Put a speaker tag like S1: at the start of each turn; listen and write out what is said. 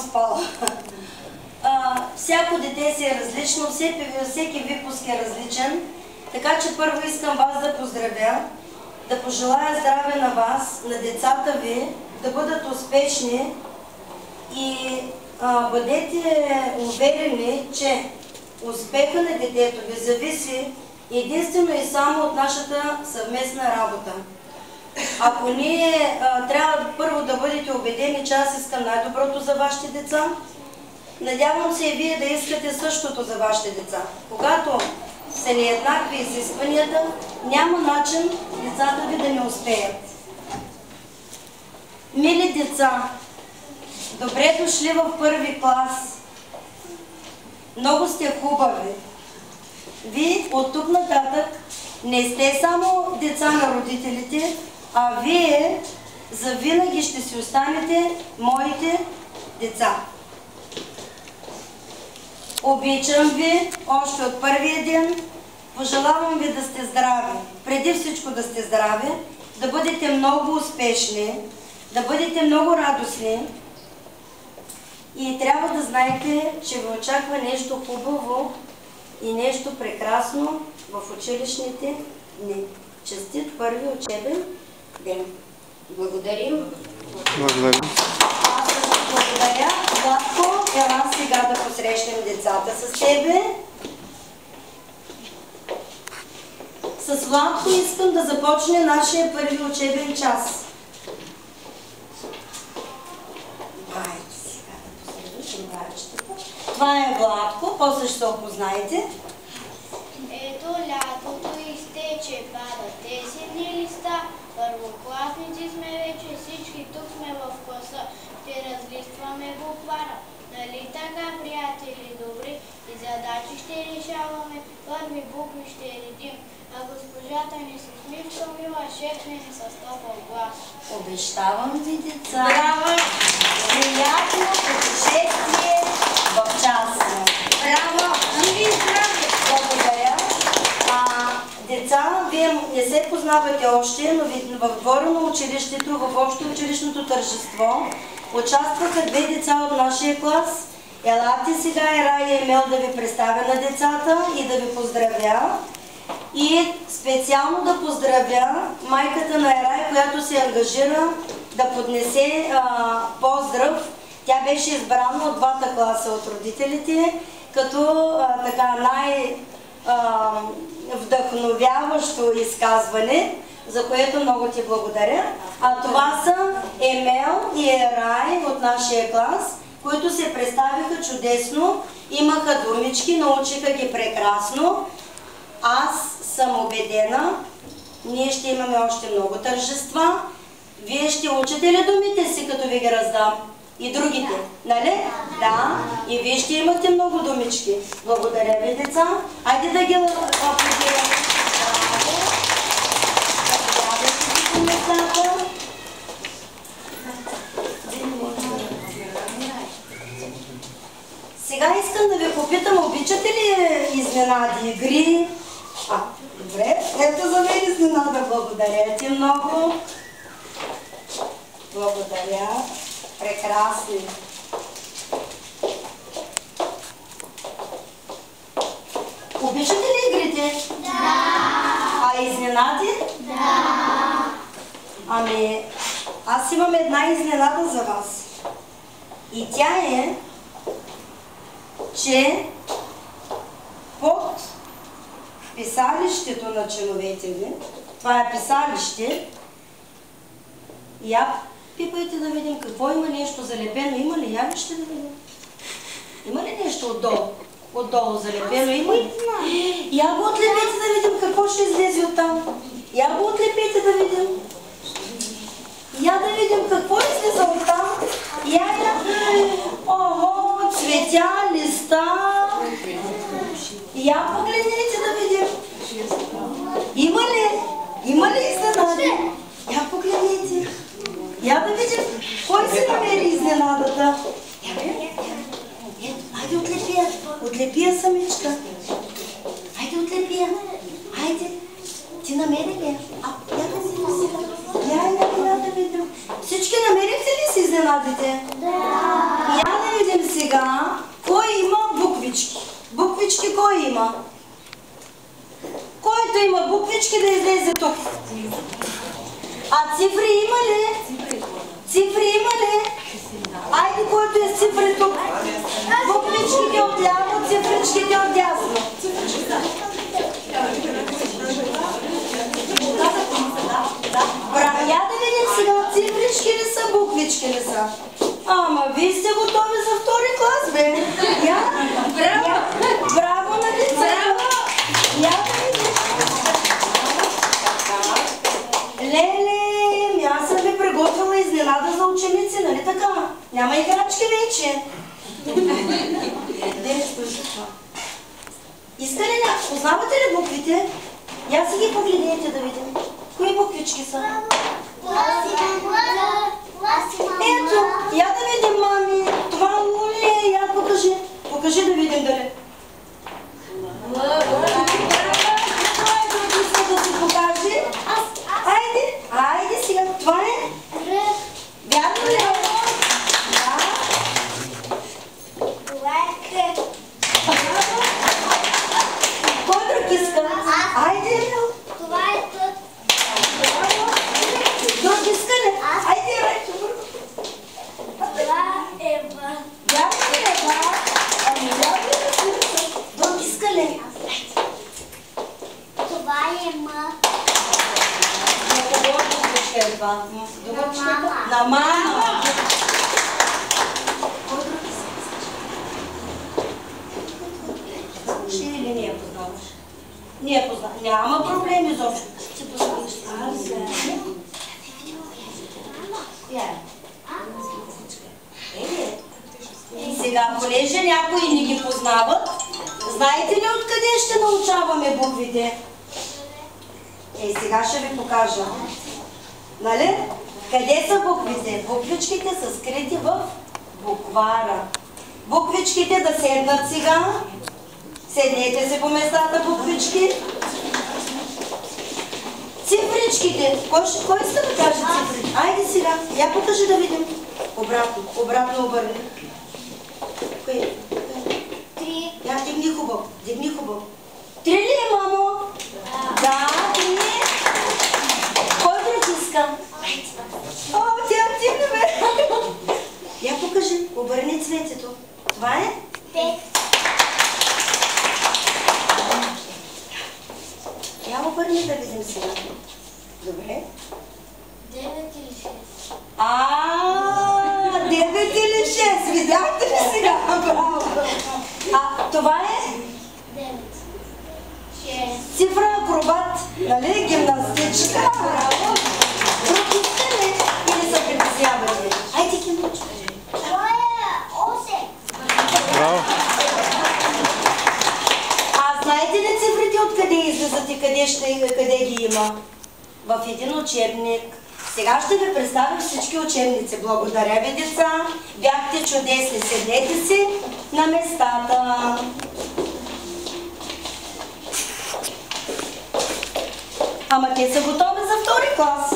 S1: съм спала. Всяко дете си е различно, всеки випуск е различен. Така че първо искам вас да поздравя, да пожелая здраве на вас, на децата ви, да бъдат успешни и бъдете уверени, че успеха на детето ви зависи единствено и само от нашата съвместна работа. Ако ние трябва първо да бъдете убедени, че аз искам най-доброто за вашите деца, надявам се и вие да искате същото за вашите деца. Когато са нееднакви изискванията, няма начин децата ви да не успеят. Мили деца, добре дошли в първи клас. Много сте хубави. Вие от тук нататък не сте само деца на родителите, а вие завинаги ще си останете моите деца. Обичам ви още от първия ден. Пожелавам ви да сте здрави. Преди всичко да сте здрави, да бъдете много успешни, да бъдете много радостни и трябва да знаете, че ви очаква нещо хубаво и нещо прекрасно в училищните дни. Честит първи учебен ден. Благодарим.
S2: Благодаря.
S1: Аз също благодаря. Владко, ела сега да посрещнем децата с тебе. С Владко искам да започне нашия първи учебен час. Това е Владко, после ще се опознаете.
S3: Ето лятото изтече, падат есенни листа, първокласници сме вече, всички тук сме в класа, ще разлистваме буквара. Нали така, приятели добри, и задачи ще решаваме, първи букви ще редим, а госпожата ни с усмивка мила шепне ни с топъл глас.
S1: Обещавам ви, деца,
S3: Браво!
S1: приятно пътешествие в час.
S3: Браво! Живи и здрави!
S1: Благодаря. Деца, вие не се познавате още, но в двора на училището, в общо училищното тържество, участваха две деца от нашия клас. Елате сега Рая и Емел да ви представя на децата и да ви поздравя. И специално да поздравя майката на Ерай, която се ангажира да поднесе поздрав. Тя беше избрана от двата класа от родителите, като така най-вдъхновяващо изказване, за което много ти благодаря. А това са Емел и Ерай от нашия клас, които се представиха чудесно, имаха думички, научиха ги прекрасно. Аз съм убедена, ние ще имаме още много тържества. Вие ще учите ли думите си, като ви ги раздам? И другите, нали? Да. И вие ще имате много думички. Благодаря ви, деца. Айде да ги аплодираме. Сега искам да ви попитам, обичате ли изненади, игри? Добре, ето за мен изненада. Благодаря ти много. Благодаря. Прекрасни. Обичате ли игрите?
S3: Да!
S1: А изненади?
S3: Да!
S1: Ами, аз имам една изненада за вас. И тя е, че под писалището на членовете ви, това е писалище, я пипайте да видим какво има, нещо залепено. Има ли? Я ще да видим. Има ли нещо отдолу? Отдолу залепено има ли? Я го отлепете да видим какво ще излезе оттам. Я го отлепете да видим. Я да видим какво излезе оттам. Ого, цветя, листа. Я погледнете да видим. Има ли? Има ли изненади? Я погледнете. Я да видим кой се намери изненадата. Айде отлепи я. Отлепи я, самичка. Айде отлепи я. Айде. Ти намери ли я? Я да си носи. Я да видим. Всички намерихте ли си изненадите? Да. Я да сега, кой има буквички? Буквички кой има? Който има буквички да излезе тук. А цифри има ли? Цифри има ли? Айде, който е с цифри тук. Буквичките отляво, цифричките отдясно. Браво, я да видим сега, цифрички ли са, буквички ли са? Ама, вие сте готови за втори клас, бе? Я? Браво! Браво на децата! Я да видим. Леле, аз съм ви приготвила изненада за ученици, нали така? Няма играчки вече. Де слушай това? Иска ли някой? Познавате ли буквите? Я си ги погледнете да видим. Кои буквички са? Ето, я да видим, мами. Това Л ли е? Я покажи. Покажи да видим дали. Да си покажи. Айде, айде сега. Това е? Вярно ли? Да.
S3: Това е Х.
S1: Кой друг иска? Айде, Емил.
S3: Това е Т.
S1: Друг иска ли? Айде, Райчо.
S3: Това е В.
S1: Вярно ли е, да? Ами вярно ли е? Друг иска ли?
S3: Това е М.
S1: На кого буквичка е това? На мама. Кой друг иска? Ще или не я познаваш? Не я познаваш. Няма проблем изобщо. Ти познаваш. Сега, понеже някои не ги познават, знаете ли откъде ще научаваме буквите? Сега ще ви покажа. Нали? Къде са буквите? Буквичките са скрити в буквара. Буквичките да седнат сега. Седнете се по местата, буквички. Цифричките. Кой иска да каже цифрички? Айде сега. Я покажи да видим. Обратно. Обратно обърни. Кои?
S3: 3.
S1: Я дигни хубаво. Дигни хубаво. 3 ли е, мамо? Да, 3. Кой друг иска? О, тя активна бе. Я покажи. Обърни цветето. Това е?
S3: 5.
S1: Я обърни да видим сега. Добре.
S3: 9 или 6.
S1: 9 или 6. Видяхте ли сега? Браво. Това е?
S3: 9. 6.
S1: Цифра акробат. Нали? Гимнастичка. Браво. Друг иска ли? Или са притеснявани? Айде ги научи.
S3: Това е 8.
S2: Браво!
S1: Знаете ли цифрите откъде излизат и къде ги има? В един учебник. Сега ще ви представя всички учебници. Благодаря ви, деца. Бяхте чудесни. Седнете си на местата. Ама те са готови за втори клас.